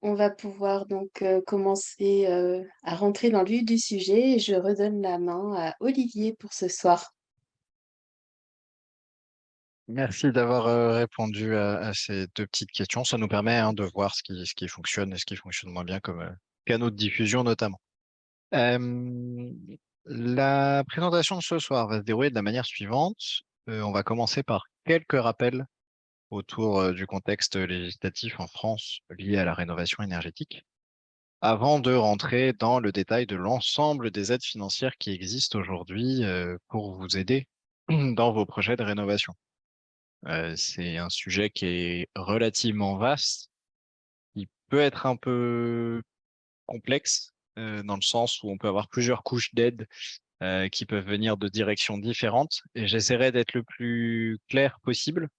On va pouvoir donc commencer à rentrer dans le vif du sujet et je redonne la main à Olivier pour ce soir. Merci d'avoir répondu à ces deux petites questions. Ça nous permet de voir ce qui fonctionne et ce qui fonctionne moins bien comme canaux de diffusion notamment. Euh, la présentation de ce soir va se dérouler de la manière suivante. On va commencer par quelques rappels autour du contexte législatif en France lié à la rénovation énergétique, avant de rentrer dans le détail de l'ensemble des aides financières qui existent aujourd'hui pour vous aider dans vos projets de rénovation. C'est un sujet qui est relativement vaste, qui peut être un peu complexe, dans le sens où on peut avoir plusieurs couches d'aide qui peuvent venir de directions différentes. Et j'essaierai d'être le plus clair possible.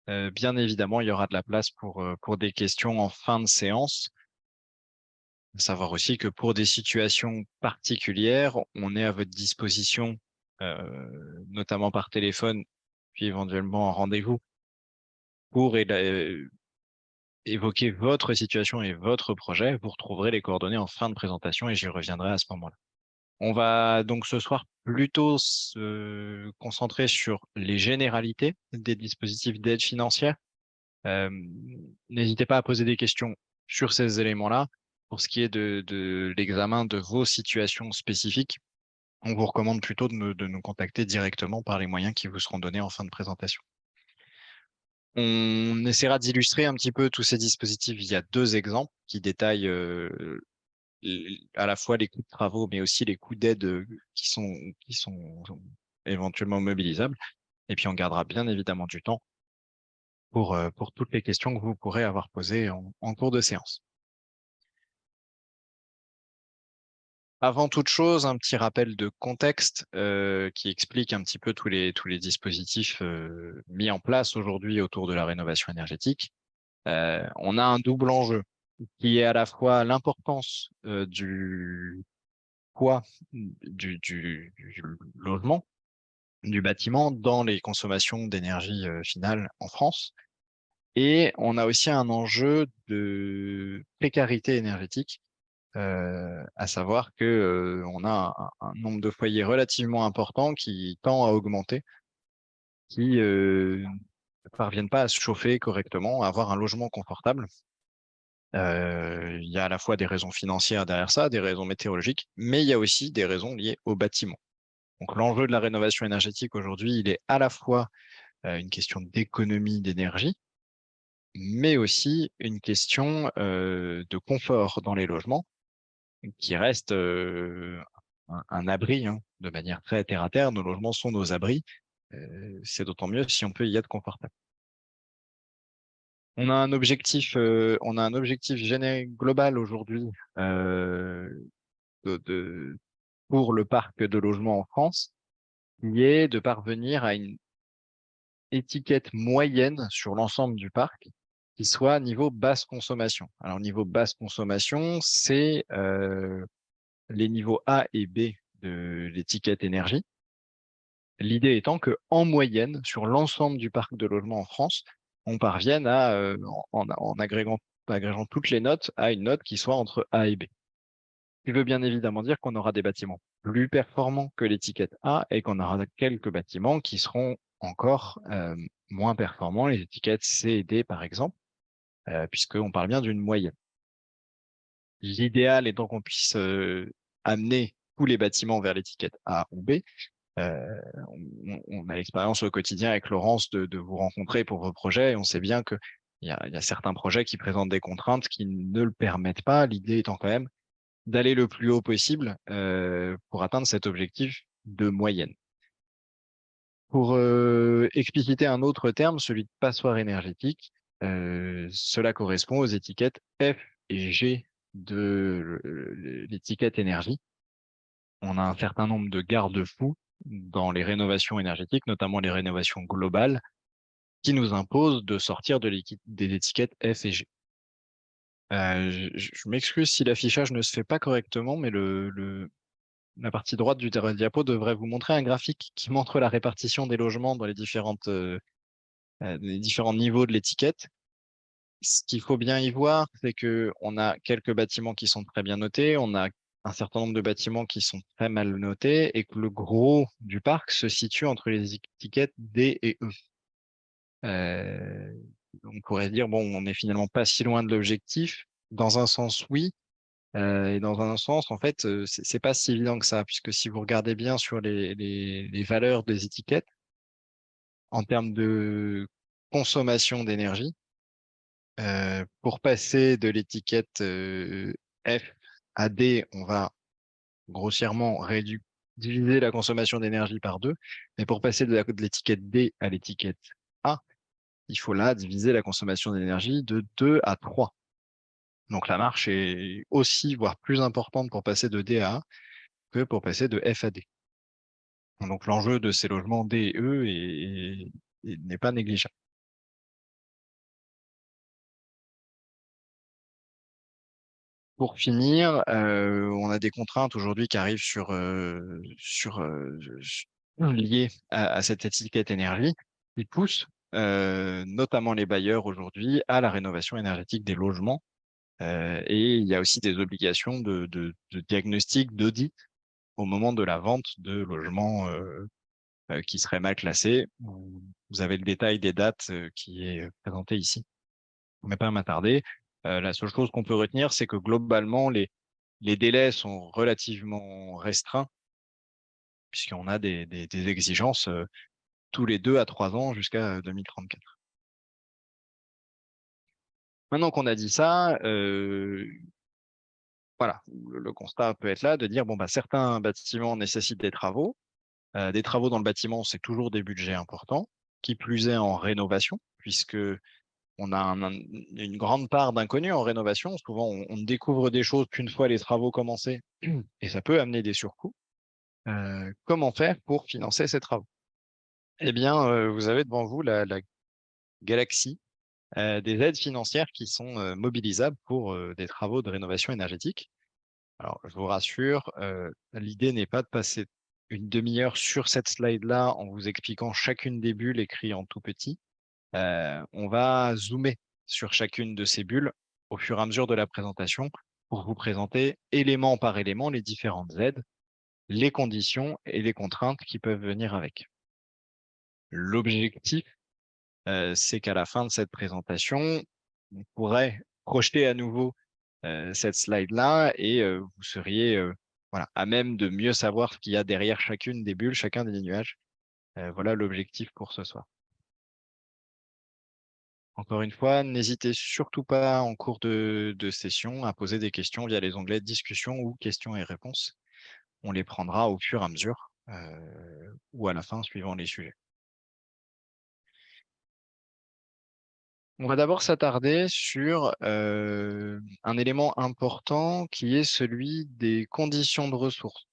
Bien évidemment, il y aura de la place pour des questions en fin de séance. Savoir aussi que pour des situations particulières, on est à votre disposition, notamment par téléphone, puis éventuellement en rendez-vous, pour évoquer votre situation et votre projet. Vous retrouverez les coordonnées en fin de présentation et j'y reviendrai à ce moment-là. On va donc ce soir plutôt se concentrer sur les généralités des dispositifs d'aide financière. Euh, N'hésitez pas à poser des questions sur ces éléments-là. Pour ce qui est de l'examen de vos situations spécifiques, on vous recommande plutôt de nous contacter directement par les moyens qui vous seront donnés en fin de présentation. On essaiera d'illustrer un petit peu tous ces dispositifs via deux exemples qui détaillent à la fois les coûts de travaux, mais aussi les coûts d'aide qui sont éventuellement mobilisables. Et puis on gardera bien évidemment du temps pour toutes les questions que vous pourrez avoir posées en cours de séance. Avant toute chose, un petit rappel de contexte qui explique un petit peu tous les dispositifs mis en place aujourd'hui autour de la rénovation énergétique. On a un double enjeu qui est à la fois l'importance du poids du logement, du bâtiment dans les consommations d'énergie finale en France. Et on a aussi un enjeu de précarité énergétique, à savoir que on a un nombre de foyers relativement important qui tend à augmenter, qui ne parviennent pas à se chauffer correctement, à avoir un logement confortable. Il y a à la fois des raisons financières derrière ça, des raisons météorologiques, mais il y a aussi des raisons liées au bâtiment. Donc l'enjeu de la rénovation énergétique aujourd'hui, il est à la fois une question d'économie d'énergie, mais aussi une question de confort dans les logements, qui reste un abri, de manière très terre à terre. Nos logements sont nos abris. C'est d'autant mieux si on peut y être confortable. On a un objectif global aujourd'hui euh, pour le parc de logements en France, qui est de parvenir à une étiquette moyenne sur l'ensemble du parc qui soit niveau basse consommation. Alors, niveau basse consommation, c'est les niveaux A et B de l'étiquette énergie. L'idée étant que, en moyenne, sur l'ensemble du parc de logements en France, on parvienne à, en agrégeant toutes les notes, à une note qui soit entre A et B. Ce qui veut bien évidemment dire qu'on aura des bâtiments plus performants que l'étiquette A et qu'on aura quelques bâtiments qui seront encore moins performants, les étiquettes C et D par exemple, puisqu'on parle bien d'une moyenne. L'idéal étant qu'on puisse amener tous les bâtiments vers l'étiquette A ou B. On a l'expérience au quotidien avec Laurence de vous rencontrer pour vos projets et on sait bien qu'il y a certains projets qui présentent des contraintes qui ne le permettent pas. L'idée étant quand même d'aller le plus haut possible pour atteindre cet objectif de moyenne. Pour expliciter un autre terme, celui de passoire énergétique, cela correspond aux étiquettes F et G de l'étiquette énergie. On a un certain nombre de garde-fous dans les rénovations énergétiques, notamment les rénovations globales, qui nous imposent de sortir des étiquettes F et G. Je m'excuse si l'affichage ne se fait pas correctement, mais la partie droite du diapo devrait vous montrer un graphique qui montre la répartition des logements dans les différents niveaux de l'étiquette. Ce qu'il faut bien y voir, c'est qu'on a quelques bâtiments qui sont très bien notés, on a un certain nombre de bâtiments qui sont très mal notés et que le gros du parc se situe entre les étiquettes D et E. Euh, on pourrait dire, bon, on n'est finalement pas si loin de l'objectif. Dans un sens, oui. Et dans un sens, en fait, c'est pas si évident que ça, puisque si vous regardez bien sur les valeurs des étiquettes, en termes de consommation d'énergie, pour passer de l'étiquette F à D, on va grossièrement diviser la consommation d'énergie par 2. Mais pour passer de l'étiquette D à l'étiquette A, il faut là diviser la consommation d'énergie de 2 à 3. Donc la marche est aussi, voire plus importante pour passer de D à A que pour passer de F à D. Donc l'enjeu de ces logements D et E n'est pas négligeable. Pour finir, on a des contraintes aujourd'hui qui arrivent liées à cette étiquette énergie qui poussent notamment les bailleurs aujourd'hui à la rénovation énergétique des logements. Et il y a aussi des obligations de diagnostic, d'audit au moment de la vente de logements qui seraient mal classés. Vous avez le détail des dates qui est présenté ici. On ne va pas m'attarder. La seule chose qu'on peut retenir, c'est que globalement, les délais sont relativement restreints, puisqu'on a des exigences tous les 2 à 3 ans jusqu'à 2034. Maintenant qu'on a dit ça, voilà, le constat peut être là de dire, bon, bah, certains bâtiments nécessitent des travaux. Des travaux dans le bâtiment, c'est toujours des budgets importants, qui plus est en rénovation, puisque on a une grande part d'inconnus en rénovation. Souvent, on découvre des choses qu'une fois les travaux commencés, et ça peut amener des surcoûts. Comment faire pour financer ces travaux? Eh bien, vous avez devant vous la galaxie des aides financières qui sont mobilisables pour des travaux de rénovation énergétique. Alors, je vous rassure, l'idée n'est pas de passer une demi-heure sur cette slide-là en vous expliquant chacune des bulles écrites en tout petit. On va zoomer sur chacune de ces bulles au fur et à mesure de la présentation pour vous présenter élément par élément les différentes aides, les conditions et les contraintes qui peuvent venir avec. L'objectif, c'est qu'à la fin de cette présentation, on pourrait projeter à nouveau cette slide-là et vous seriez voilà, à même de mieux savoir ce qu'il y a derrière chacune des bulles, chacun des nuages. Voilà l'objectif pour ce soir. Encore une fois, n'hésitez surtout pas en cours de session à poser des questions via les onglets discussion ou questions et réponses. On les prendra au fur et à mesure ou à la fin suivant les sujets. On va d'abord s'attarder sur un élément important qui est celui des conditions de ressources.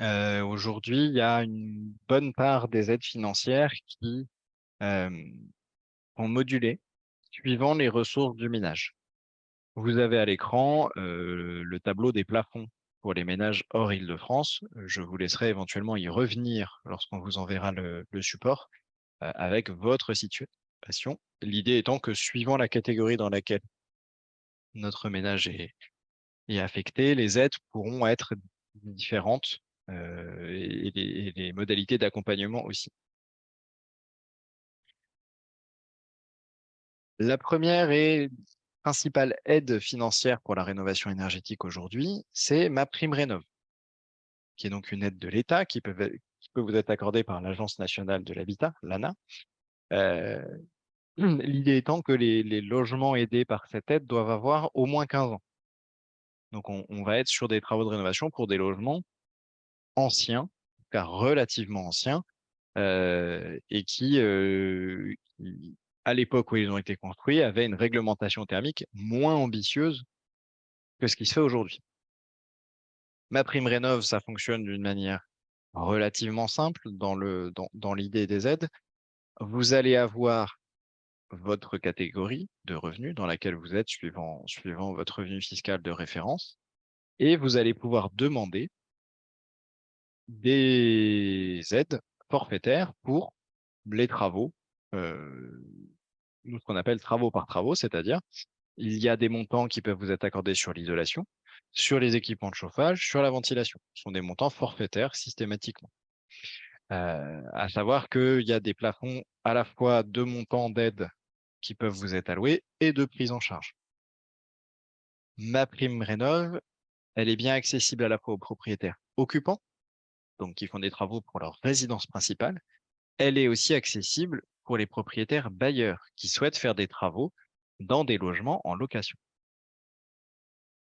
Aujourd'hui, il y a une bonne part des aides financières qui sont modulées suivant les ressources du ménage. Vous avez à l'écran le tableau des plafonds pour les ménages hors Île-de-France. Je vous laisserai éventuellement y revenir lorsqu'on vous enverra le support avec votre situation. L'idée étant que suivant la catégorie dans laquelle notre ménage est affecté, les aides pourront être différentes et les modalités d'accompagnement aussi. La première et principale aide financière pour la rénovation énergétique aujourd'hui, c'est MaPrimeRénov', qui est donc une aide de l'État qui peut vous être accordée par l'Agence nationale de l'habitat, l'ANA. L'idée étant que les logements aidés par cette aide doivent avoir au moins 15 ans. Donc, on va être sur des travaux de rénovation pour des logements anciens, car relativement anciens, et qui, à l'époque où ils ont été construits, avaient une réglementation thermique moins ambitieuse que ce qui se fait aujourd'hui. MaPrimeRénov', ça fonctionne d'une manière relativement simple dans l'idée des aides. Vous allez avoir votre catégorie de revenus dans laquelle vous êtes suivant votre revenu fiscal de référence, et vous allez pouvoir demander des aides forfaitaires pour les travaux ce qu'on appelle travaux par travaux, c'est-à-dire il y a des montants qui peuvent vous être accordés sur l'isolation, sur les équipements de chauffage, sur la ventilation. Ce sont des montants forfaitaires systématiquement. À savoir qu'il y a des plafonds à la fois de montants d'aide qui peuvent vous être alloués et de prise en charge. MaPrimeRénov', elle est bien accessible à la fois aux propriétaires occupants, donc qui font des travaux pour leur résidence principale. Elle est aussi accessible pour les propriétaires bailleurs qui souhaitent faire des travaux dans des logements en location.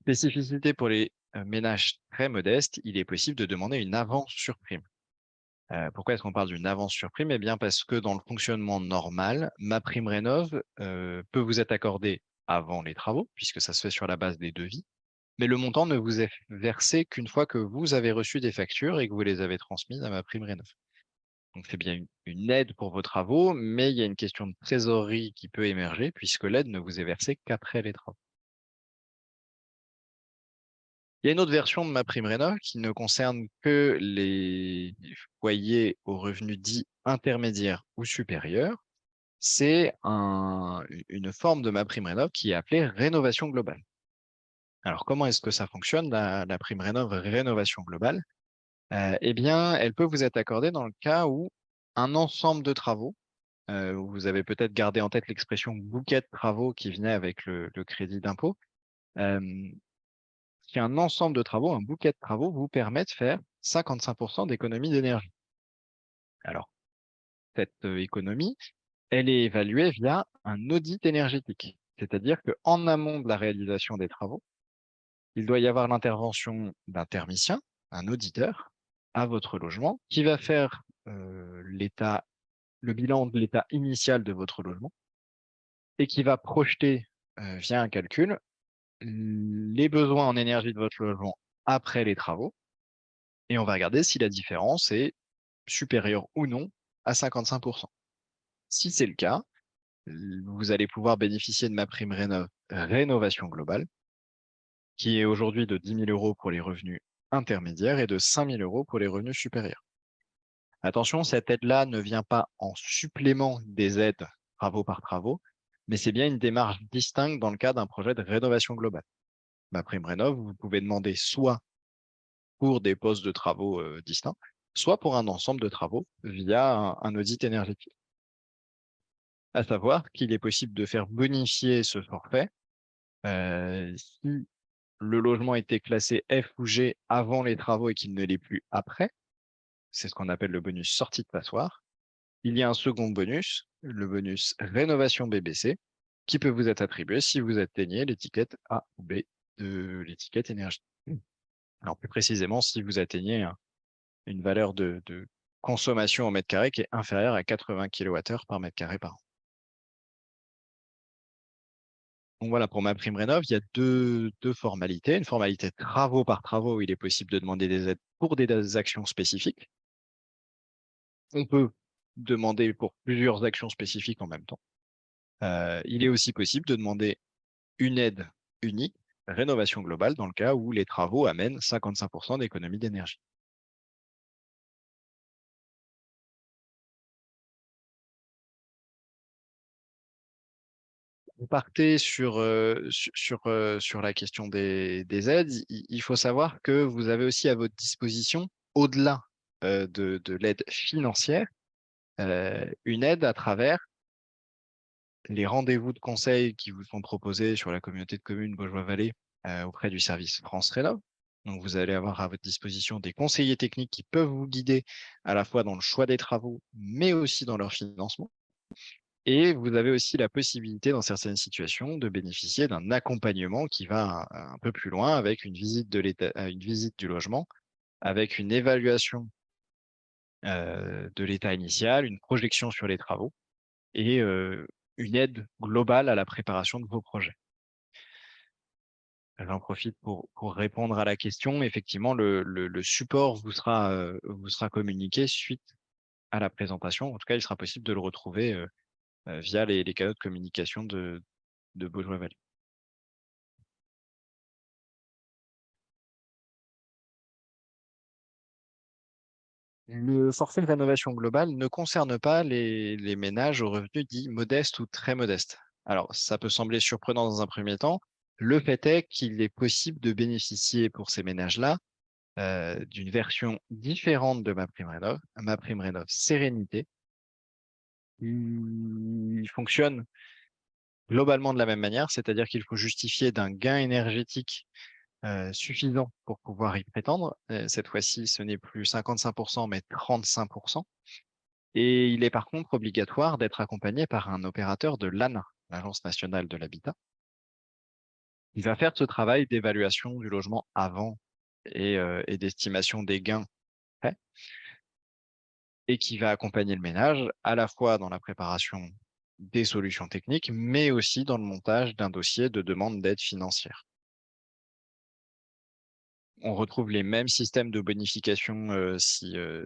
Spécificité pour les ménages très modestes, il est possible de demander une avance sur prime. Pourquoi est-ce qu'on parle d'une avance sur prime? Eh bien, parce que dans le fonctionnement normal, MaPrimeRénov' peut vous être accordée avant les travaux, puisque ça se fait sur la base des devis, mais le montant ne vous est versé qu'une fois que vous avez reçu des factures et que vous les avez transmises à MaPrimeRénov'. Donc, c'est bien une aide pour vos travaux, mais il y a une question de trésorerie qui peut émerger, puisque l'aide ne vous est versée qu'après les travaux. Il y a une autre version de MaPrimeRénov' qui ne concerne que les foyers aux revenus dits intermédiaires ou supérieurs. C'est une forme de MaPrimeRénov' qui est appelée rénovation globale. Alors, comment est-ce que ça fonctionne, la prime rénovation globale? Eh bien, elle peut vous être accordée dans le cas où un ensemble de travaux, vous avez peut-être gardé en tête l'expression bouquet de travaux qui venait avec le crédit d'impôt. Euh, Si un ensemble de travaux, un bouquet de travaux vous permet de faire 55% d'économie d'énergie. Alors, cette économie, elle est évaluée via un audit énergétique. C'est-à-dire qu'en amont de la réalisation des travaux, il doit y avoir l'intervention d'un thermicien, un auditeur, à votre logement, qui va faire le bilan de l'état initial de votre logement et qui va projeter via un calcul les besoins en énergie de votre logement après les travaux. Et on va regarder si la différence est supérieure ou non à 55%. Si c'est le cas, vous allez pouvoir bénéficier de MaPrimeRénov' rénovation globale, qui est aujourd'hui de 10 000 euros pour les revenus intermédiaires et de 5 000 euros pour les revenus supérieurs. Attention, cette aide-là ne vient pas en supplément des aides travaux par travaux, mais c'est bien une démarche distincte dans le cas d'un projet de rénovation globale. MaPrimeRénov', vous pouvez demander soit pour des postes de travaux distincts, soit pour un ensemble de travaux via un audit énergétique. À savoir qu'il est possible de faire bonifier ce forfait si le logement était classé F ou G avant les travaux et qu'il ne l'est plus après. C'est ce qu'on appelle le bonus sortie de passoire. Il y a un second bonus, le bonus rénovation BBC, qui peut vous être attribué si vous atteignez l'étiquette A ou B de l'étiquette énergie. Alors plus précisément, si vous atteignez une valeur de consommation au mètre carré qui est inférieure à 80 kWh par mètre carré par an. Donc voilà, pour MaPrimeRénov', il y a deux formalités. Une formalité travaux par travaux, où il est possible de demander des aides pour des actions spécifiques. On peut demander pour plusieurs actions spécifiques en même temps. Il est aussi possible de demander une aide unique, rénovation globale, dans le cas où les travaux amènent 55% d'économie d'énergie. Vous partez sur la question des aides, il faut savoir que vous avez aussi à votre disposition, au-delà de l'aide financière, une aide à travers les rendez-vous de conseil qui vous sont proposés sur la communauté de communes Baugeois-Vallée auprès du service France Rénov'. Donc, vous allez avoir à votre disposition des conseillers techniques qui peuvent vous guider à la fois dans le choix des travaux, mais aussi dans leur financement. Et vous avez aussi la possibilité, dans certaines situations, de bénéficier d'un accompagnement qui va un peu plus loin avec une visite une visite du logement, avec une évaluation de l'état initial, une projection sur les travaux et une aide globale à la préparation de vos projets. J'en profite pour répondre à la question. Effectivement, le support vous sera communiqué suite à la présentation. En tout cas, il sera possible de le retrouver via les canaux de communication de Baugeois-Vallée. Le forfait de rénovation globale ne concerne pas les ménages aux revenus dits modestes ou très modestes. Alors, ça peut sembler surprenant dans un premier temps. Le fait est qu'il est possible de bénéficier pour ces ménages-là d'une version différente de ma prime rénov Sérénité. Il fonctionne globalement de la même manière, c'est-à-dire qu'il faut justifier d'un gain énergétique suffisant pour pouvoir y prétendre. Cette fois-ci, ce n'est plus 55%, mais 35%. Et il est par contre obligatoire d'être accompagné par un opérateur de l'ANA, l'Agence nationale de l'habitat. Il va faire ce travail d'évaluation du logement avant et d'estimation des gains faits, et qui va accompagner le ménage à la fois dans la préparation des solutions techniques, mais aussi dans le montage d'un dossier de demande d'aide financière. On retrouve les mêmes systèmes de bonification si le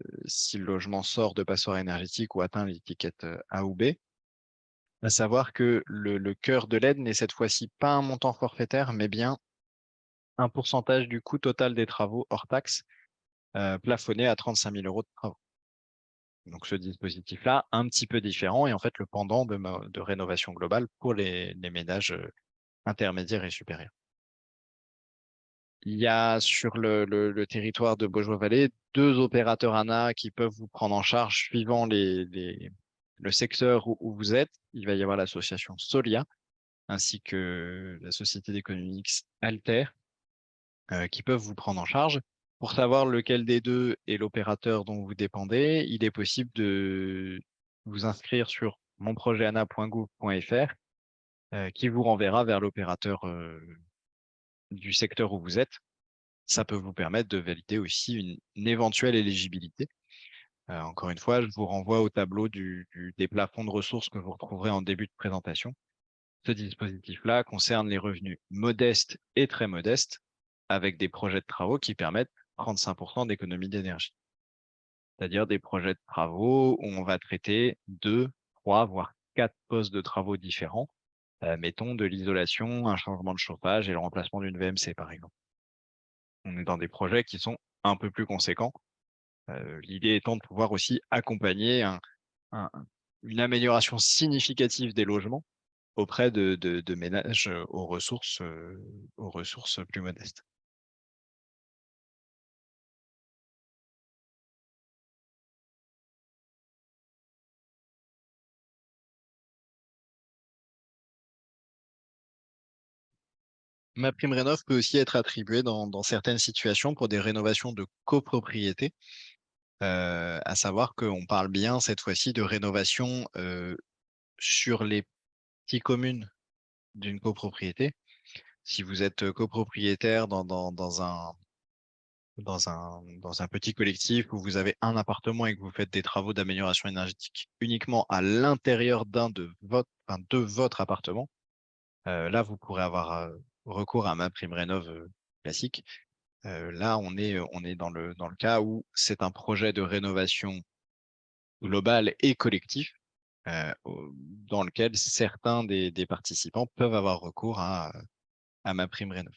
logement sort de passoire énergétique ou atteint l'étiquette A ou B. À savoir que le cœur de l'aide n'est cette fois-ci pas un montant forfaitaire, mais bien un pourcentage du coût total des travaux hors taxes, plafonné à 35 000 € de travaux. Donc ce dispositif-là, un petit peu différent, et en fait le pendant de rénovation globale pour les ménages intermédiaires et supérieurs. Il y a sur le territoire de Beaujois-Vallée 2 opérateurs ANA qui peuvent vous prendre en charge suivant le secteur où vous êtes. Il va y avoir l'association Solia ainsi que la société d'économie mixte Alter, qui peuvent vous prendre en charge. Pour savoir lequel des deux est l'opérateur dont vous dépendez, il est possible de vous inscrire sur monprojetana.gouv.fr, qui vous renverra vers l'opérateur du secteur où vous êtes. Ça peut vous permettre de valider aussi une éventuelle éligibilité. Encore une fois, je vous renvoie au tableau des plafonds de ressources que vous retrouverez en début de présentation. Ce dispositif-là concerne les revenus modestes et très modestes, avec des projets de travaux qui permettent 35% d'économie d'énergie. C'est-à-dire des projets de travaux où on va traiter 2, 3, voire 4 postes de travaux différents, mettons de l'isolation, un changement de chauffage et le remplacement d'une VMC, par exemple. On est dans des projets qui sont un peu plus conséquents. L'idée étant de pouvoir aussi accompagner un- une amélioration significative des logements auprès de ménages aux ressources plus modestes. Ma prime rénov peut aussi être attribuée dans certaines situations pour des rénovations de copropriété, à savoir qu'on parle bien cette fois-ci de rénovation sur les petites communes d'une copropriété. Si vous êtes copropriétaire dans un petit collectif où vous avez un appartement et que vous faites des travaux d'amélioration énergétique uniquement à l'intérieur de votre appartement, là, vous pourrez avoir recours à ma prime rénov classique. Là, on est dans le cas où c'est un projet de rénovation global et collectif, dans lequel certains des participants peuvent avoir recours à ma prime rénov.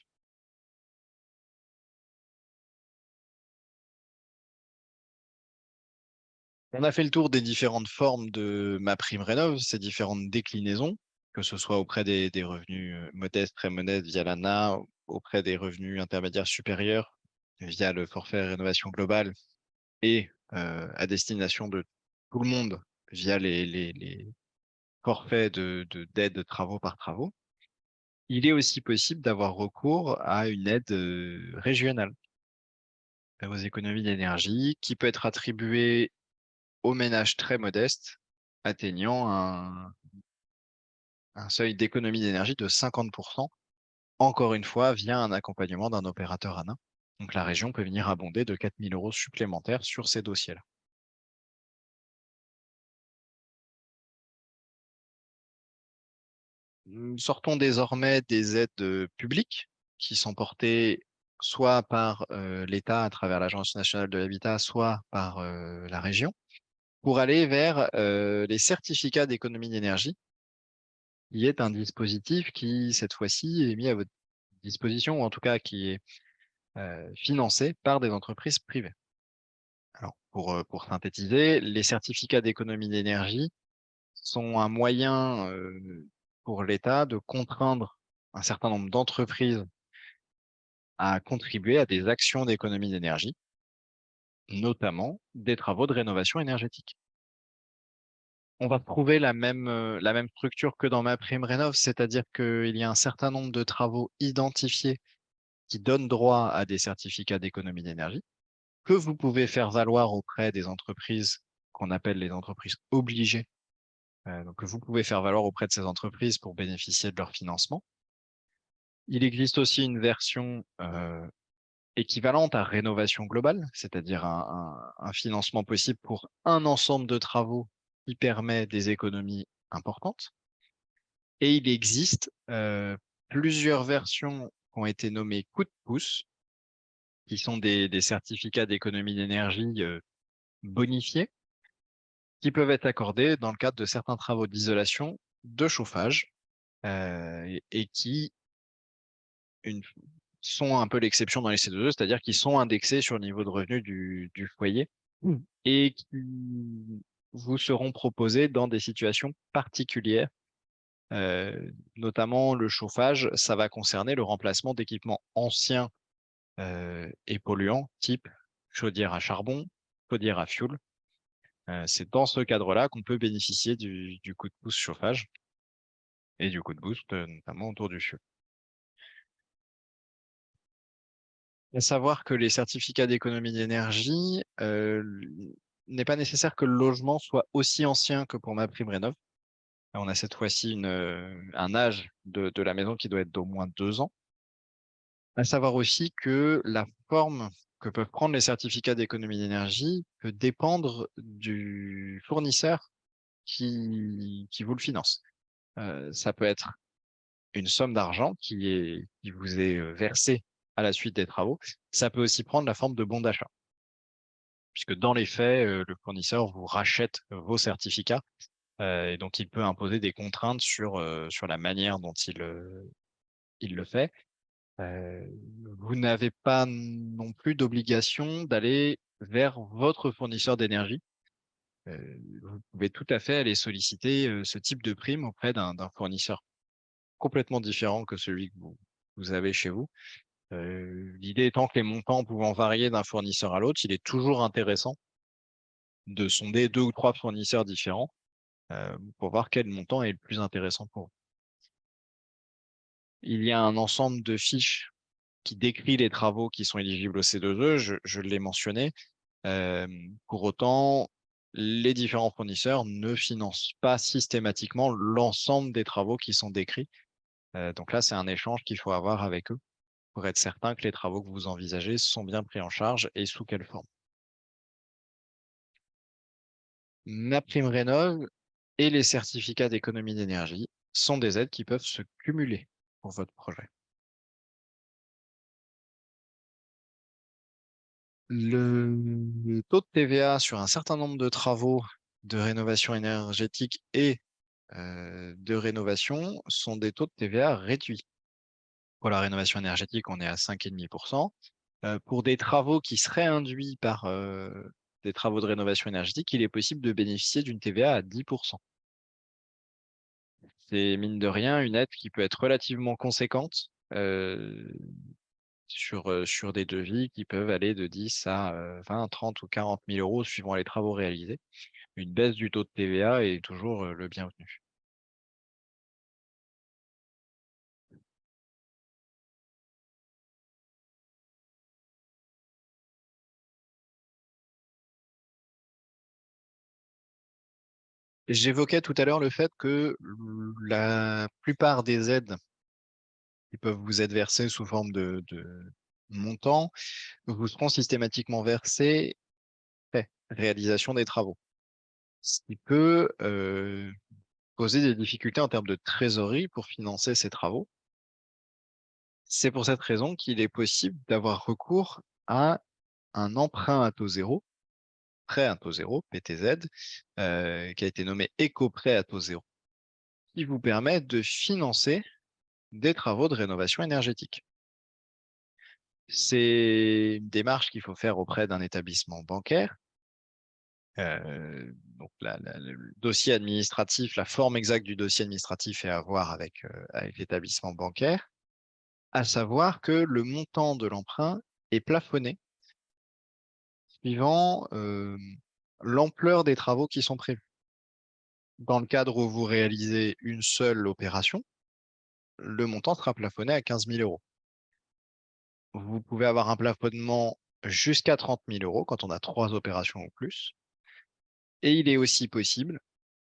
On a fait le tour des différentes formes de ma prime rénov, ces différentes déclinaisons, que ce soit auprès des revenus modestes, très modestes via l'ANA, auprès des revenus intermédiaires supérieurs via le forfait rénovation globale et à destination de tout le monde via les forfaits d'aide de travaux par travaux. Il est aussi possible d'avoir recours à une aide régionale aux économies d'énergie qui peut être attribuée aux ménages très modestes atteignant un seuil d'économie d'énergie de 50%, encore une fois via un accompagnement d'un opérateur ANA. Donc la région peut venir abonder de 4 000 € supplémentaires sur ces dossiers-là. Nous sortons désormais des aides publiques qui sont portées soit par l'État à travers l'Agence nationale de l'habitat, soit par la région, pour aller vers les certificats d'économie d'énergie, qui est un dispositif qui, cette fois-ci, est mis à votre disposition, ou en tout cas qui est financé par des entreprises privées. Alors, pour synthétiser, les certificats d'économie d'énergie sont un moyen pour l'État de contraindre un certain nombre d'entreprises à contribuer à des actions d'économie d'énergie, notamment des travaux de rénovation énergétique. On va trouver la même structure que dans MaPrimeRénov', c'est-à-dire qu'il y a un certain nombre de travaux identifiés qui donnent droit à des certificats d'économie d'énergie que vous pouvez faire valoir auprès des entreprises qu'on appelle les entreprises obligées, donc que vous pouvez faire valoir auprès de ces entreprises pour bénéficier de leur financement. Il existe aussi une version équivalente à rénovation globale, c'est-à-dire un financement possible pour un ensemble de travaux qui permet des économies importantes. Et il existe plusieurs versions qui ont été nommées coup de pouce, qui sont des certificats d'économie d'énergie bonifiés, qui peuvent être accordés dans le cadre de certains travaux d'isolation, de chauffage, et qui une, sont un peu l'exception dans les C2E, c'est-à-dire qu'ils sont indexés sur le niveau de revenu du foyer et qui vous seront proposés dans des situations particulières. Notamment le chauffage, ça va concerner le remplacement d'équipements anciens et polluants, type chaudière à charbon, chaudière à fioul. C'est dans ce cadre-là qu'on peut bénéficier du coup de pouce chauffage et du coup de boost, notamment autour du fioul. À savoir que les certificats d'économie d'énergie, n'est pas nécessaire que le logement soit aussi ancien que pour MaPrimeRénov'. On a cette fois-ci un âge de la maison qui doit être d'au moins 2 ans. À savoir aussi que la forme que peuvent prendre les certificats d'économie d'énergie peut dépendre du fournisseur qui vous le finance. Ça peut être une somme d'argent qui vous est versée à la suite des travaux. Ça peut aussi prendre la forme de bons d'achat, puisque dans les faits, le fournisseur vous rachète vos certificats et donc il peut imposer des contraintes sur la manière dont il le fait. Euh, Vous n'avez pas non plus d'obligation d'aller vers votre fournisseur d'énergie. Vous pouvez tout à fait aller solliciter ce type de prime auprès d'un fournisseur complètement différent que celui que vous avez chez vous. L'idée étant que les montants pouvant varier d'un fournisseur à l'autre, il est toujours intéressant de sonder 2 ou 3 fournisseurs différents pour voir quel montant est le plus intéressant pour vous. Il y a un ensemble de fiches qui décrit les travaux qui sont éligibles au C2E, je l'ai mentionné. Pour autant, les différents fournisseurs ne financent pas systématiquement l'ensemble des travaux qui sont décrits. Donc là, c'est un échange qu'il faut avoir avec eux pour être certain que les travaux que vous envisagez sont bien pris en charge et sous quelle forme. MaPrimeRénov' et les certificats d'économie d'énergie sont des aides qui peuvent se cumuler pour votre projet. Le taux de TVA sur un certain nombre de travaux de rénovation énergétique et de rénovation sont des taux de TVA réduits. Pour la rénovation énergétique, on est à 5,5%. Pour des travaux qui seraient induits par des travaux de rénovation énergétique, il est possible de bénéficier d'une TVA à 10%. C'est mine de rien une aide qui peut être relativement conséquente sur des devis qui peuvent aller de 10 à 20, 30 ou 40 000 euros suivant les travaux réalisés. Une baisse du taux de TVA est toujours le bienvenu. J'évoquais tout à l'heure le fait que la plupart des aides qui peuvent vous être versées sous forme de montants vous seront systématiquement versées après réalisation des travaux. Ce qui peut poser des difficultés en termes de trésorerie pour financer ces travaux. C'est pour cette raison qu'il est possible d'avoir recours à un emprunt à taux zéro, prêt à taux zéro, PTZ, qui a été nommé éco-prêt à taux zéro, qui vous permet de financer des travaux de rénovation énergétique. C'est une démarche qu'il faut faire auprès d'un établissement bancaire. Donc le dossier administratif, la forme exacte du dossier administratif est à voir avec l'établissement bancaire, à savoir que le montant de l'emprunt est plafonné suivant l'ampleur des travaux qui sont prévus. Dans le cadre où vous réalisez une seule opération, le montant sera plafonné à 15 000 euros. Vous pouvez avoir un plafonnement jusqu'à 30 000 euros quand on a 3 opérations ou plus. Et il est aussi possible,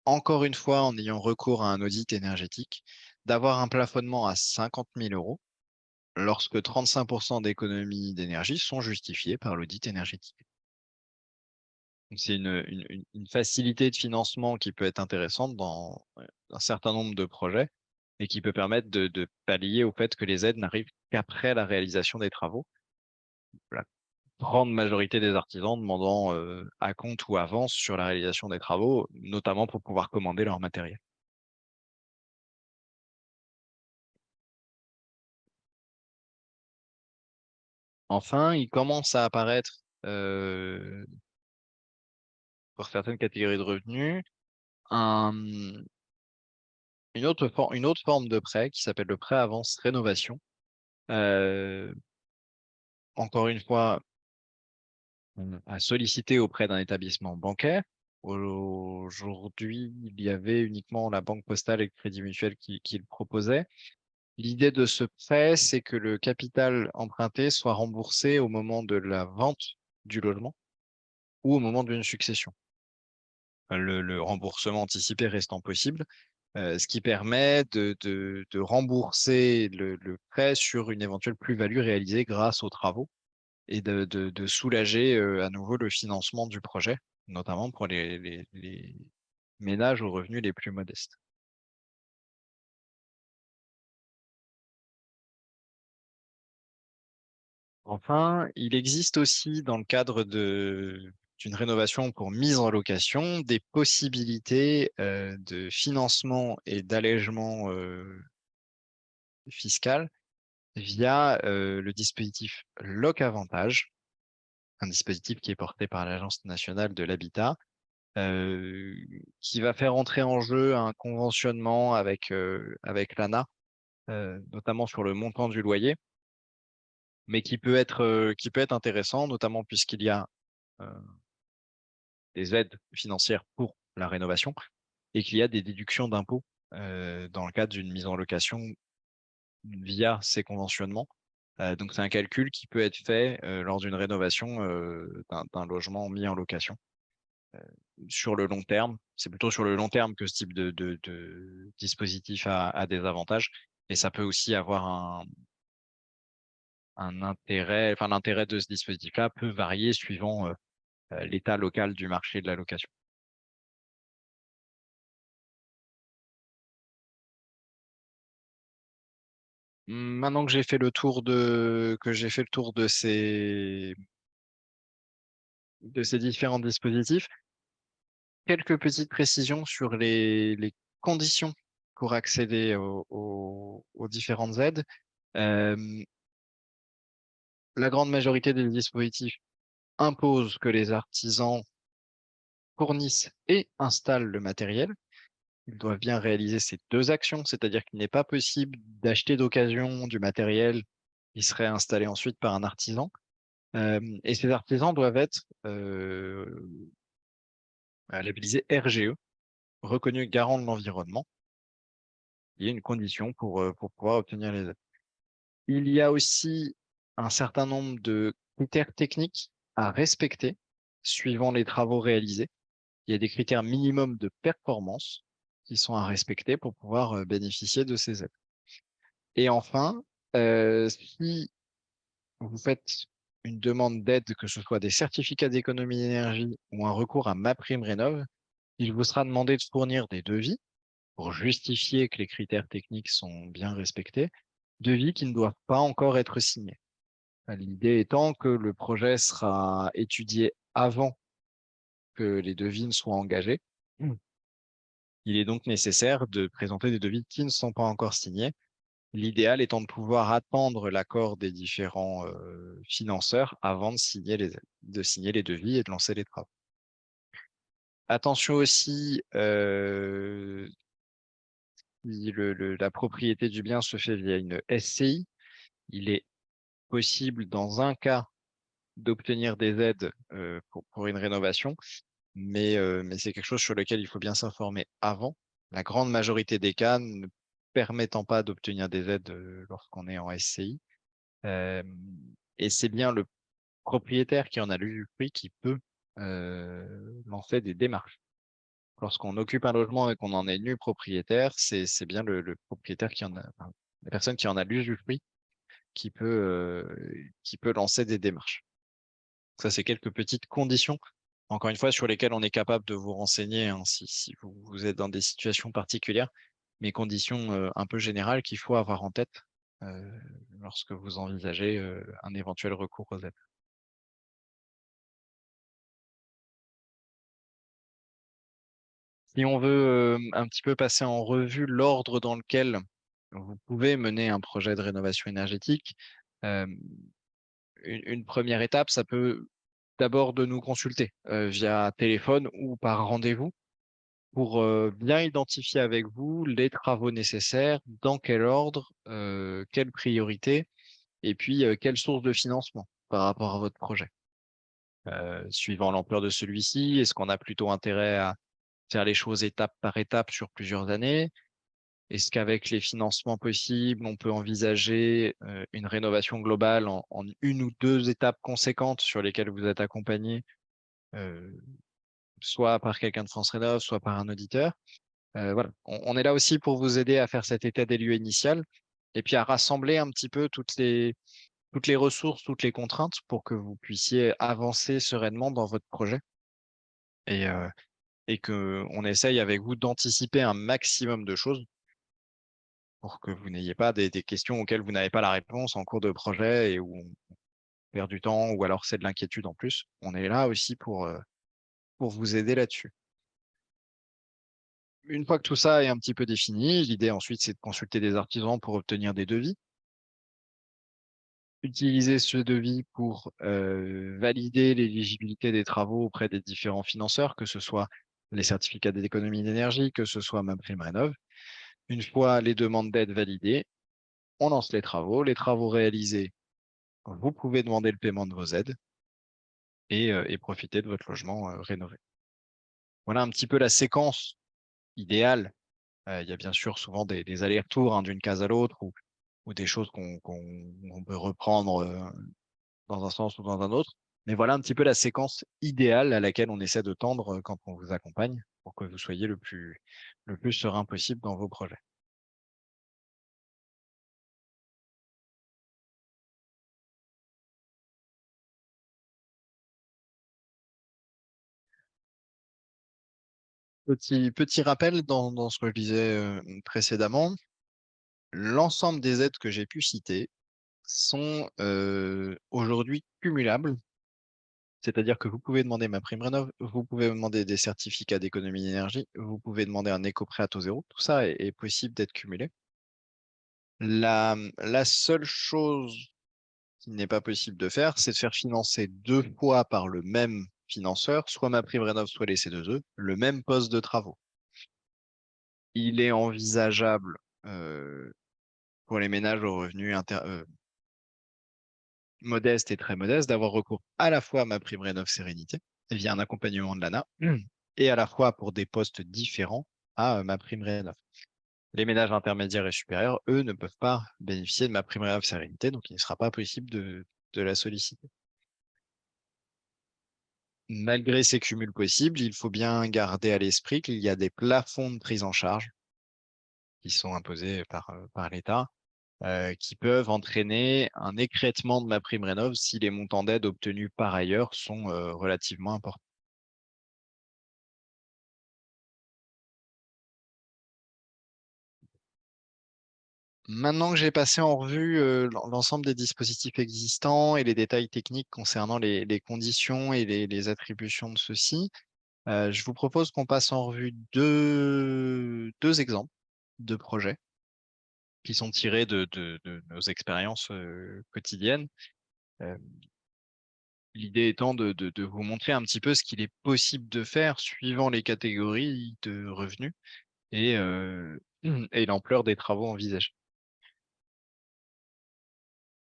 encore une fois en ayant recours à un audit énergétique, d'avoir un plafonnement à 50 000 euros lorsque 35% d'économies d'énergie sont justifiées par l'audit énergétique. C'est une facilité de financement qui peut être intéressante dans un certain nombre de projets et qui peut permettre de pallier au fait que les aides n'arrivent qu'après la réalisation des travaux. La grande majorité des artisans demandant acompte ou avance sur la réalisation des travaux, notamment pour pouvoir commander leur matériel. Enfin, il commence à apparaître pour certaines catégories de revenus une autre forme de prêt qui s'appelle le prêt avance rénovation. Encore une fois, à solliciter auprès d'un établissement bancaire. Aujourd'hui, il y avait uniquement la Banque Postale et le Crédit Mutuel qui le proposaient. L'idée de ce prêt, c'est que le capital emprunté soit remboursé au moment de la vente du logement ou au moment d'une succession. Le remboursement anticipé restant possible, ce qui permet de rembourser le prêt sur une éventuelle plus-value réalisée grâce aux travaux et de soulager à nouveau le financement du projet, notamment pour les ménages aux revenus les plus modestes. Enfin, il existe aussi dans le cadre d'une rénovation pour mise en location des possibilités de financement et d'allègement fiscal via le dispositif Loc Avantage, un dispositif qui est porté par l'Agence nationale de l'habitat, qui va faire entrer en jeu un conventionnement avec l'ANA, notamment sur le montant du loyer, mais qui peut être intéressant, notamment puisqu'il y a euh, des aides financières pour la rénovation et qu'il y a des déductions d'impôts dans le cadre d'une mise en location via ces conventionnements. Donc, c'est un calcul qui peut être fait lors d'une rénovation d'un logement mis en location. Sur le long terme, c'est plutôt sur le long terme que ce type de dispositif a des avantages. Et ça peut aussi avoir un intérêt, enfin, l'intérêt de ce dispositif-là peut varier suivant l'état local du marché de la location. Maintenant que j'ai fait le tour de ces différents dispositifs, quelques petites précisions sur les conditions pour accéder aux différentes aides. Euh, la grande majorité des dispositifs imposent que les artisans fournissent et installent le matériel. Ils doivent bien réaliser ces deux actions, c'est-à-dire qu'il n'est pas possible d'acheter d'occasion du matériel qui serait installé ensuite par un artisan. Et ces artisans doivent être labellisés RGE, reconnus garants de l'environnement. Il y a une condition pour pouvoir obtenir les aides. Il y a aussi un certain nombre de critères techniques à respecter suivant les travaux réalisés. Il y a des critères minimums de performance qui sont à respecter pour pouvoir bénéficier de ces aides. Et enfin, si vous faites une demande d'aide, que ce soit des certificats d'économie d'énergie ou un recours à MaPrimeRénov', il vous sera demandé de fournir des devis pour justifier que les critères techniques sont bien respectés, devis qui ne doivent pas encore être signés. L'idée étant que le projet sera étudié avant que les devis ne soient engagés. Il est donc nécessaire de présenter des devis qui ne sont pas encore signés L'idéal étant de pouvoir attendre l'accord des différents financeurs avant de signer les devis et de lancer les travaux. Attention aussi, si la propriété du bien se fait via une SCI, il est possible dans un cas d'obtenir des aides pour une rénovation, mais c'est quelque chose sur lequel il faut bien s'informer avant. La grande majorité des cas ne permettant pas d'obtenir des aides lorsqu'on est en SCI. Et c'est bien le propriétaire qui en a l'usufruit qui peut lancer des démarches. Lorsqu'on occupe un logement et qu'on en est nu propriétaire, c'est bien le propriétaire qui en a, enfin, la personne qui en a l'usufruit qui peut lancer des démarches. Ça, c'est quelques petites conditions, encore une fois, sur lesquelles on est capable de vous renseigner hein, si vous êtes dans des situations particulières, mais conditions un peu générales qu'il faut avoir en tête lorsque vous envisagez un éventuel recours aux aides. Si on veut un petit peu passer en revue l'ordre dans lequel vous pouvez mener un projet de rénovation énergétique, euh, une première étape, ça peut d'abord de nous consulter via téléphone ou par rendez-vous pour bien identifier avec vous les travaux nécessaires, dans quel ordre, quelle priorité, et puis quelle source de financement par rapport à votre projet. Suivant l'ampleur de celui-ci, est-ce qu'on a plutôt intérêt à faire les choses étape par étape sur plusieurs années? Est-ce qu'avec les financements possibles, on peut envisager une rénovation globale en une ou deux étapes conséquentes sur lesquelles vous êtes accompagné, euh, soit par quelqu'un de France Rénov, soit par un auditeur? Voilà, on est là aussi pour vous aider à faire cet état des lieux initial et puis à rassembler un petit peu toutes les ressources, toutes les contraintes pour que vous puissiez avancer sereinement dans votre projet et, euh, et qu'on essaye avec vous d'anticiper un maximum de choses pour que vous n'ayez pas des questions auxquelles vous n'avez pas la réponse en cours de projet et où on perd du temps ou alors c'est de l'inquiétude en plus. On est là aussi pour vous aider là-dessus. Une fois que tout ça est un petit peu défini, l'idée ensuite, c'est de consulter des artisans pour obtenir des devis. Utiliser ce devis pour valider l'éligibilité des travaux auprès des différents financeurs, que ce soit les certificats d'économie d'énergie, que ce soit MaPrimeRénov'. Une fois les demandes d'aide validées, on lance les travaux réalisés, vous pouvez demander le paiement de vos aides et profiter de votre logement rénové. Voilà un petit peu la séquence idéale. Il y a bien sûr souvent des allers-retours hein, d'une case à l'autre ou des choses qu'on peut reprendre dans un sens ou dans un autre. Mais voilà un petit peu la séquence idéale à laquelle on essaie de tendre quand on vous accompagne pour que vous soyez le plus serein possible dans vos projets. Petit rappel dans ce que je disais précédemment, l'ensemble des aides que j'ai pu citer sont aujourd'hui cumulables. C'est-à-dire que vous pouvez demander MaPrimeRénov', vous pouvez demander des certificats d'économie d'énergie, vous pouvez demander un éco-prêt à taux zéro. Tout ça est possible d'être cumulé. La seule chose qu'il n'est pas possible de faire, c'est de faire financer deux fois par le même financeur, soit MaPrimeRénov', soit les C2E, le même poste de travaux. Il est envisageable pour les ménages aux revenus modestes et très modestes d'avoir recours à la fois à MaPrimeRénov' Sérénité via un accompagnement de l'ANA et à la fois pour des postes différents à MaPrimeRénov'. Les ménages intermédiaires et supérieurs, eux, ne peuvent pas bénéficier de MaPrimeRénov'-Sérénité, donc il ne sera pas possible de la solliciter. Malgré ces cumuls possibles, il faut bien garder à l'esprit qu'il y a des plafonds de prise en charge qui sont imposés par l'État, qui peuvent entraîner un écrêtement de MaPrimeRénov' si les montants d'aide obtenus par ailleurs sont relativement importants. Maintenant que j'ai passé en revue l'ensemble des dispositifs existants et les détails techniques concernant les conditions et les attributions de ceux-ci, je vous propose qu'on passe en revue deux exemples de projets qui sont tirés de nos expériences quotidiennes. L'idée étant de vous montrer un petit peu ce qu'il est possible de faire suivant les catégories de revenus et, et l'ampleur des travaux envisagés.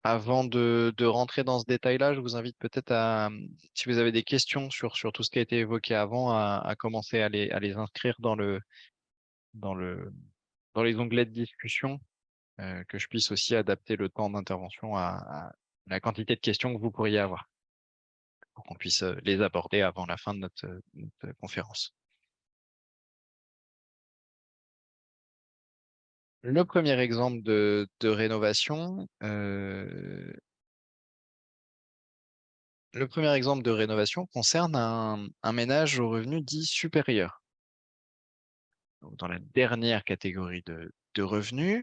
Avant de rentrer dans ce détail-là, je vous invite peut-être à, si vous avez des questions sur tout ce qui a été évoqué avant, à commencer à les inscrire dans le, dans les onglets de discussion, que je puisse aussi adapter le temps d'intervention à la quantité de questions que vous pourriez avoir, pour qu'on puisse les aborder avant la fin de notre conférence. Le premier exemple de rénovation, concerne un ménage aux revenus dits supérieurs. Donc, dans la dernière catégorie de revenus,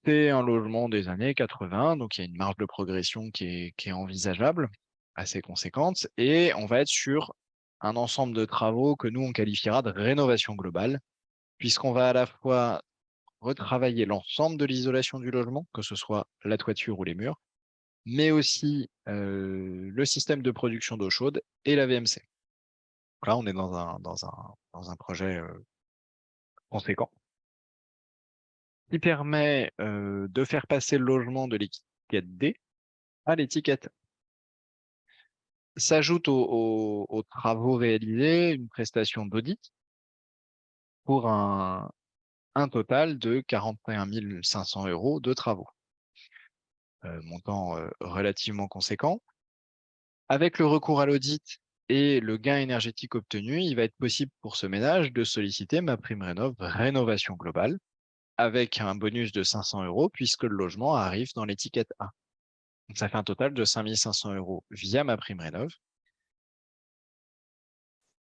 c'est un logement des années 80, donc il y a une marge de progression qui est envisageable, assez conséquente, et on va être sur un ensemble de travaux que nous, on qualifiera de rénovation globale, puisqu'on va à la fois retravailler l'ensemble de l'isolation du logement, que ce soit la toiture ou les murs, mais aussi le système de production d'eau chaude et la VMC. Là, on est dans un projet conséquent qui permet de faire passer le logement de l'étiquette D à l'étiquette. S'ajoute aux travaux réalisés une prestation d'audit pour un total de 41 500 € de travaux, montant relativement conséquent. Avec le recours à l'audit et le gain énergétique obtenu, il va être possible pour ce ménage de solliciter MaPrimeRénov' rénovation globale avec un bonus de 500 € puisque le logement arrive dans l'étiquette A. Donc ça fait un total de 5 500 € via MaPrimeRénov'.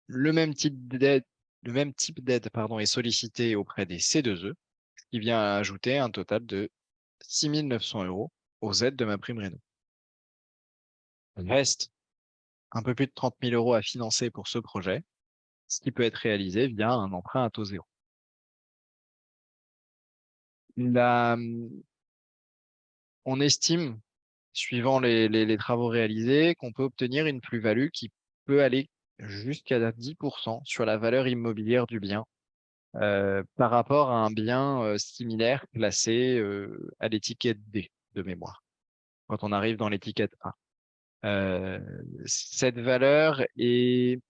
Le même type d'aide, est sollicité auprès des C2E, ce qui vient ajouter un total de 6 900 € aux aides de MaPrimeRénov'. Reste un peu plus de 30 000 € à financer pour ce projet, ce qui peut être réalisé via un emprunt à taux zéro. On estime, suivant les travaux réalisés, qu'on peut obtenir une plus-value qui peut aller jusqu'à 10% sur la valeur immobilière du bien par rapport à un bien similaire classé à l'étiquette D de mémoire, quand on arrive dans l'étiquette A. Cette valeur est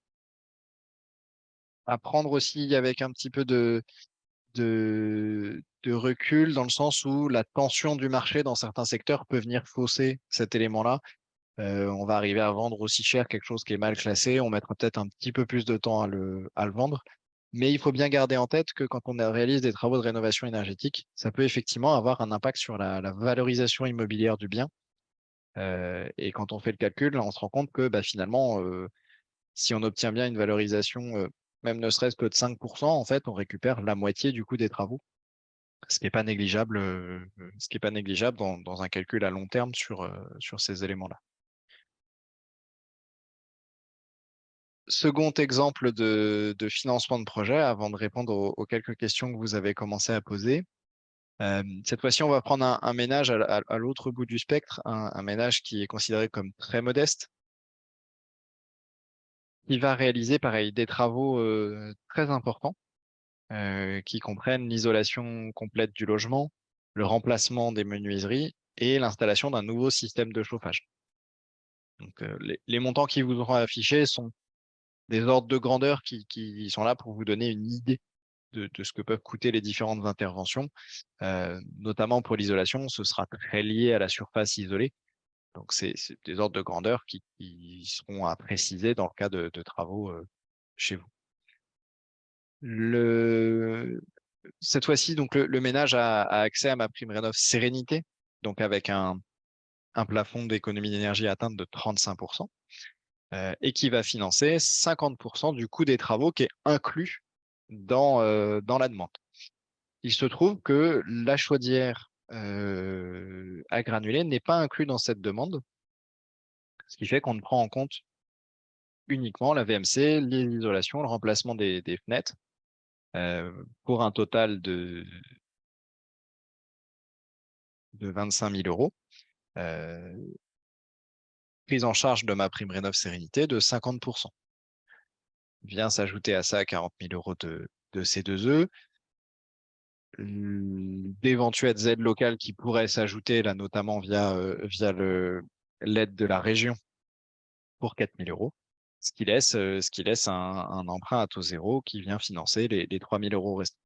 à prendre aussi avec un petit peu de recul, dans le sens où la tension du marché dans certains secteurs peut venir fausser cet élément-là. On va arriver à vendre aussi cher quelque chose qui est mal classé, on mettra peut-être un petit peu plus de temps à le vendre. Mais il faut bien garder en tête que quand on réalise des travaux de rénovation énergétique, ça peut effectivement avoir un impact sur la valorisation immobilière du bien. Et quand on fait le calcul, on se rend compte que bah, finalement, si on obtient bien une valorisation, même ne serait-ce que de 5%, en fait, on récupère la moitié du coût des travaux, ce qui n'est pas négligeable, dans un calcul à long terme sur ces éléments-là. Second exemple de financement de projet, avant de répondre aux quelques questions que vous avez commencé à poser. Cette fois-ci, on va prendre un ménage à l'autre bout du spectre, un ménage qui est considéré comme très modeste, qui va réaliser, pareil, des travaux très importants, qui comprennent l'isolation complète du logement, le remplacement des menuiseries et l'installation d'un nouveau système de chauffage. Donc, les montants qui vous auront affichés sont des ordres de grandeur qui sont là pour vous donner une idée de ce que peuvent coûter les différentes interventions. Notamment pour l'isolation, ce sera très lié à la surface isolée. Donc, c'est des ordres de grandeur qui seront à préciser dans le cas de travaux chez vous. Cette fois-ci, donc le ménage a accès à MaPrimeRénov' Sérénité, donc avec un plafond d'économie d'énergie à atteindre de 35%, et qui va financer 50% du coût des travaux qui est inclus dans la demande. Il se trouve que la chaudière à granulés n'est pas inclus dans cette demande, ce qui fait qu'on ne prend en compte uniquement la VMC, l'isolation, le remplacement des fenêtres, pour un total de 25 000 euros, prise en charge de ma prime rénov sérénité de 50%. Vient s'ajouter à ça 40 000 euros de C2E, d'éventuelles aides locales qui pourraient s'ajouter, là notamment via l'aide de la région pour 4 000 euros, ce qui laisse un emprunt à taux zéro qui vient financer les 3 000 euros restants.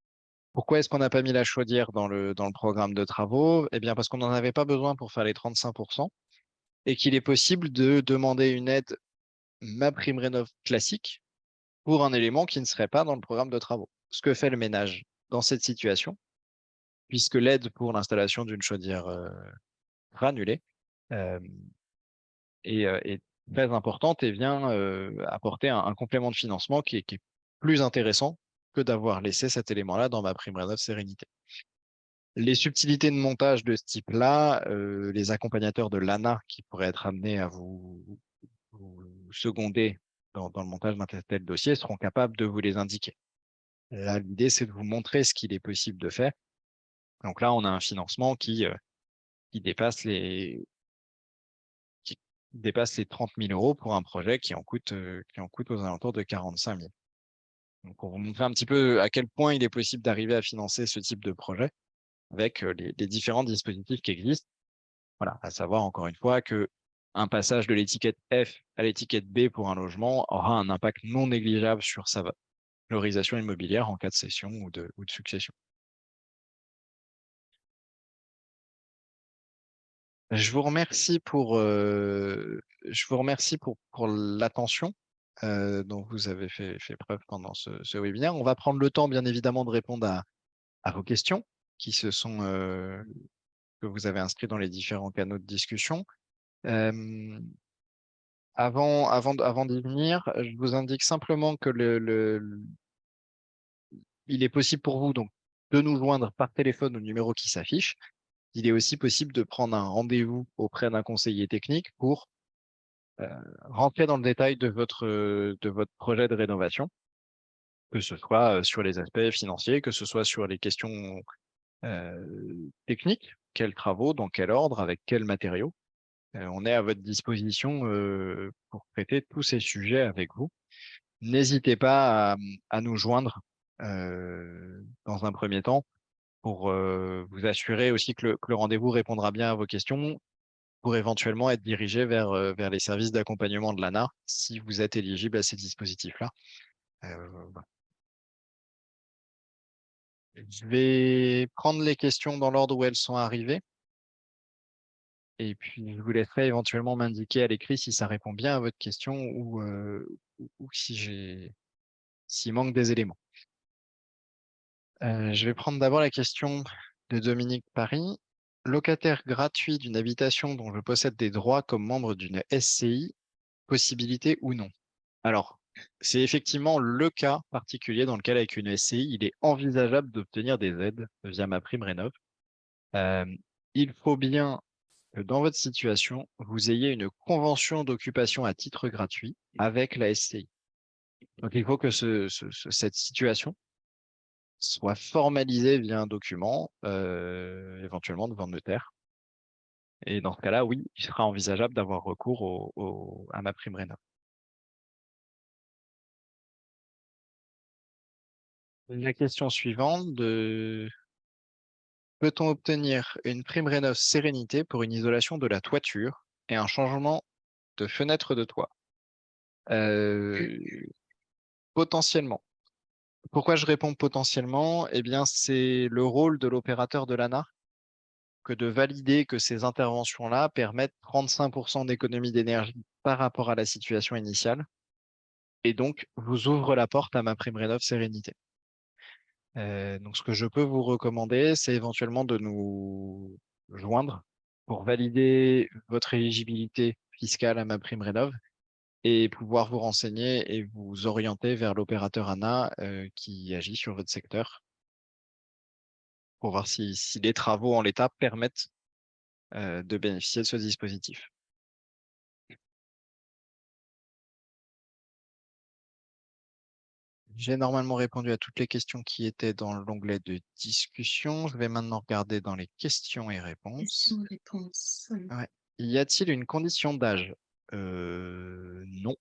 Pourquoi est-ce qu'on n'a pas mis la chaudière dans le programme de travaux? Eh bien, parce qu'on n'en avait pas besoin pour faire les 35% et qu'il est possible de demander une aide MaPrimeRénov' classique pour un élément qui ne serait pas dans le programme de travaux. Ce que fait le ménage dans cette situation, puisque l'aide pour l'installation d'une chaudière granulée euh, est très importante et vient apporter un complément de financement qui est plus intéressant que d'avoir laissé cet élément-là dans MaPrimeRénov' sérénité. Les subtilités de montage de ce type-là, les accompagnateurs de l'ANA qui pourraient être amenés à vous seconder dans le montage d'un tel dossier seront capables de vous les indiquer. Là, l'idée, c'est de vous montrer ce qu'il est possible de faire. Donc là, on a un financement qui dépasse les 30 000 euros pour un projet qui en coûte aux alentours de 45 000. Donc, on va vous montrer un petit peu à quel point il est possible d'arriver à financer ce type de projet avec les différents dispositifs qui existent. Voilà, à savoir encore une fois que un passage de l'étiquette F à l'étiquette B pour un logement aura un impact non négligeable sur sa valorisation immobilière en cas de cession ou de succession. Je vous remercie pour l'attention dont vous avez fait preuve pendant ce webinaire. On va prendre le temps, bien évidemment, de répondre à vos questions que vous avez inscrites dans les différents canaux de discussion. Avant d'y venir, je vous indique simplement que il est possible pour vous donc de nous joindre par téléphone au numéro qui s'affiche. Il est aussi possible de prendre un rendez-vous auprès d'un conseiller technique pour rentrer dans le détail de votre projet de rénovation, que ce soit sur les aspects financiers, que ce soit sur les questions techniques, quels travaux, dans quel ordre, avec quels matériaux. On est à votre disposition pour traiter tous ces sujets avec vous. N'hésitez pas à nous joindre dans un premier temps pour vous assurer aussi que le rendez-vous répondra bien à vos questions pour éventuellement être dirigé vers les services d'accompagnement de l'ANA si vous êtes éligible à ces dispositifs-là. Voilà. Je vais prendre les questions dans l'ordre où elles sont arrivées. Et puis, je vous laisserai éventuellement m'indiquer à l'écrit si ça répond bien à votre question ou s'il manque des éléments. Je vais prendre d'abord la question de Dominique Paris. Locataire gratuit d'une habitation dont je possède des droits comme membre d'une SCI, possibilité ou non? Alors, c'est effectivement le cas particulier dans lequel, avec une SCI, il est envisageable d'obtenir des aides via MaPrimeRénov'. Il faut bien que dans votre situation, vous ayez une convention d'occupation à titre gratuit avec la SCI. Donc, il faut que cette situation soit formalisée via un document, éventuellement devant le notaire. Et dans ce cas-là, oui, il sera envisageable d'avoir recours à MaPrimeRénov'. La question suivante peut-on obtenir une prime rénov sérénité pour une isolation de la toiture et un changement de fenêtre de toit? Potentiellement. Pourquoi je réponds potentiellement? Eh bien, c'est le rôle de l'opérateur de l'ANA que de valider que ces interventions-là permettent 35% d'économie d'énergie par rapport à la situation initiale et donc vous ouvre la porte à MaPrimeRénov' sérénité. Donc, ce que je peux vous recommander, c'est éventuellement de nous joindre pour valider votre éligibilité fiscale à MaPrimeRénov' et pouvoir vous renseigner et vous orienter vers l'opérateur ANA qui agit sur votre secteur pour voir si les travaux en l'état permettent de bénéficier de ce dispositif. J'ai normalement répondu à toutes les questions qui étaient dans l'onglet de discussion. Je vais maintenant regarder dans les questions et réponses. Questions-réponses. Ouais. Y a-t-il une condition d'âge? Non.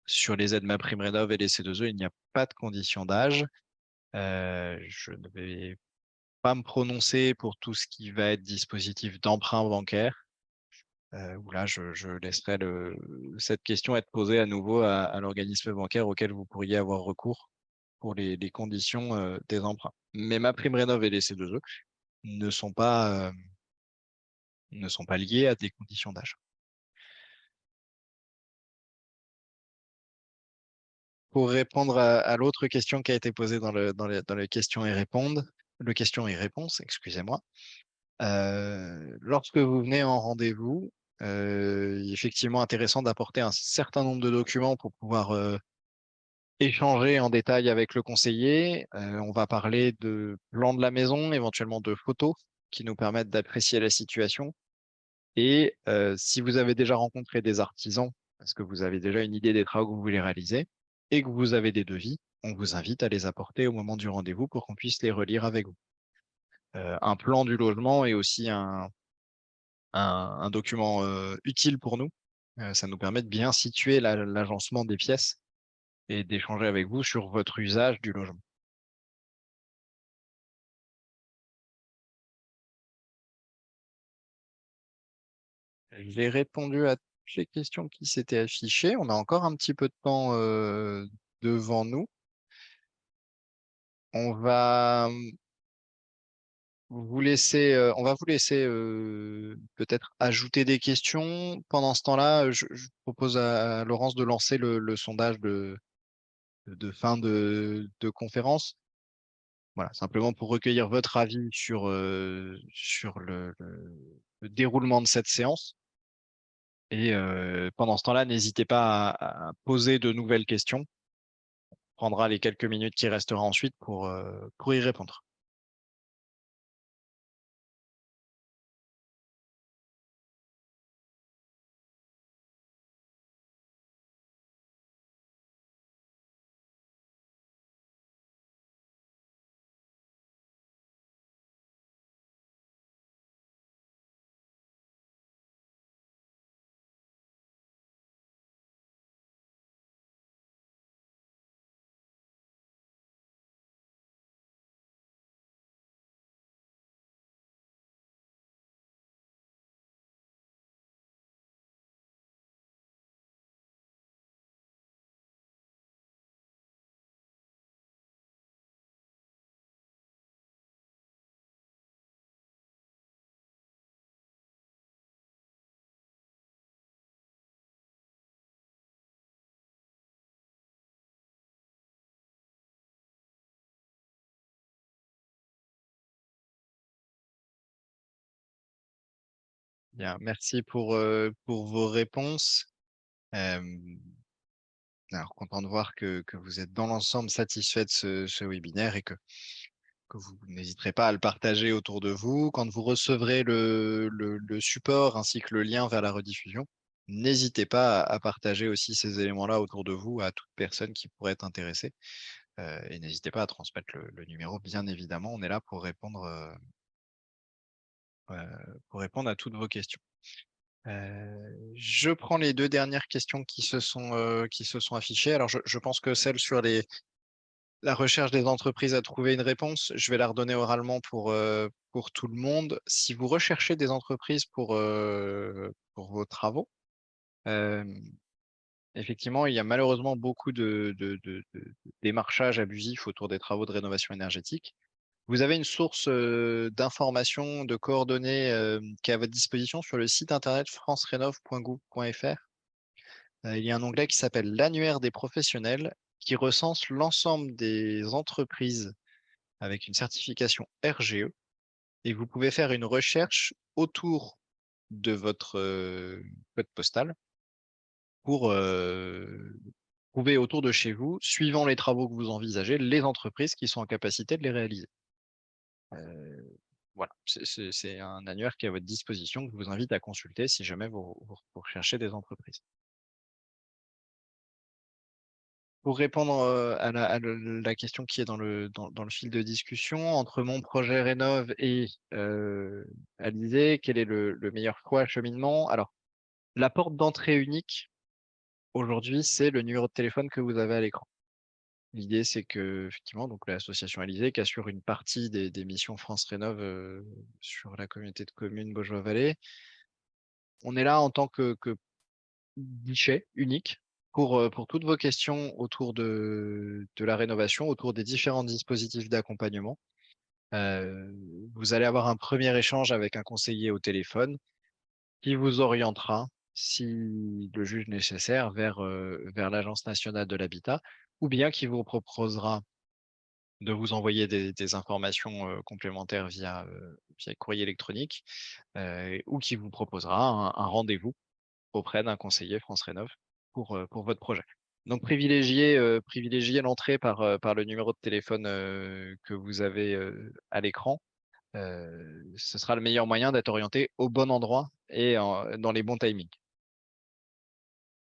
Sur les aides MaPrimeRénov' et les C2E, il n'y a pas de condition d'âge. Je ne vais pas me prononcer pour tout ce qui va être dispositif d'emprunt bancaire. Où là, je laisserai cette question être posée à nouveau à l'organisme bancaire auquel vous pourriez avoir recours pour les conditions des emprunts. Mais MaPrimeRénov' et les C2E ne sont pas, ne sont pas liés à des conditions d'âge. Pour répondre à l'autre question qui a été posée dans les questions et le question et réponse, excusez-moi. Lorsque vous venez en rendez-vous, effectivement intéressant d'apporter un certain nombre de documents pour pouvoir échanger en détail avec le conseiller. On va parler de plan de la maison, éventuellement de photos qui nous permettent d'apprécier la situation. Et si vous avez déjà rencontré des artisans, parce que vous avez déjà une idée des travaux que vous voulez réaliser et que vous avez des devis, on vous invite à les apporter au moment du rendez-vous pour qu'on puisse les relire avec vous. Un plan du logement est aussi un document utile pour nous. Ça nous permet de bien situer l'agencement des pièces et d'échanger avec vous sur votre usage du logement. J'ai répondu à toutes les questions qui s'étaient affichées. On a encore un petit peu de temps devant nous. On va on va vous laisser peut-être ajouter des questions. Pendant ce temps-là, je propose à Laurence de lancer le sondage de fin de conférence. Voilà, simplement pour recueillir votre avis sur le déroulement de cette séance. Et pendant ce temps-là, n'hésitez pas à poser de nouvelles questions. On prendra les quelques minutes qui restera ensuite pour y répondre. Bien, merci pour vos réponses. Euh, alors, content de voir que vous êtes dans l'ensemble satisfait de ce webinaire et que vous n'hésiterez pas à le partager autour de vous. Quand vous recevrez le support ainsi que le lien vers la rediffusion, n'hésitez pas à partager aussi ces éléments-là autour de vous à toute personne qui pourrait être intéressée. Et n'hésitez pas à transmettre le numéro, bien évidemment. On est là pour répondre à toutes vos questions. Je prends les deux dernières questions qui se sont affichées. Alors, je pense que celle sur la recherche des entreprises a trouvé une réponse. Je vais la redonner oralement pour tout le monde. Si vous recherchez des entreprises pour vos travaux, euh, effectivement, il y a malheureusement beaucoup de démarchage abusif autour des travaux de rénovation énergétique. Vous avez une source d'informations, de coordonnées qui est à votre disposition sur le site internet francerénov.gouv.fr. Il y a un onglet qui s'appelle l'annuaire des professionnels qui recense l'ensemble des entreprises avec une certification RGE et vous pouvez faire une recherche autour de votre code postal pour trouver autour de chez vous, suivant les travaux que vous envisagez, les entreprises qui sont en capacité de les réaliser. Voilà, c'est un annuaire qui est à votre disposition que je vous invite à consulter si jamais vous recherchez des entreprises. Pour répondre, à la question qui est dans le fil de discussion, entre mon projet rénov et Alizé, quel est le meilleur choix cheminement? Alors, la porte d'entrée unique, aujourd'hui, c'est le numéro de téléphone que vous avez à l'écran. L'idée, c'est qu'effectivement, donc l'association Alizé qui assure une partie des missions France Rénov', sur la communauté de communes Baugeois-Vallée. On est là en tant que guichet unique pour toutes vos questions autour de la rénovation, autour des différents dispositifs d'accompagnement. Vous allez avoir un premier échange avec un conseiller au téléphone qui vous orientera, si le juge nécessaire, vers l'Agence nationale de l'habitat, ou bien qui vous proposera de vous envoyer des informations complémentaires via courrier électronique, ou qui vous proposera un rendez-vous auprès d'un conseiller France Rénov pour votre projet. Donc privilégier l'entrée par le numéro de téléphone que vous avez à l'écran. Ce sera le meilleur moyen d'être orienté au bon endroit et dans les bons timings.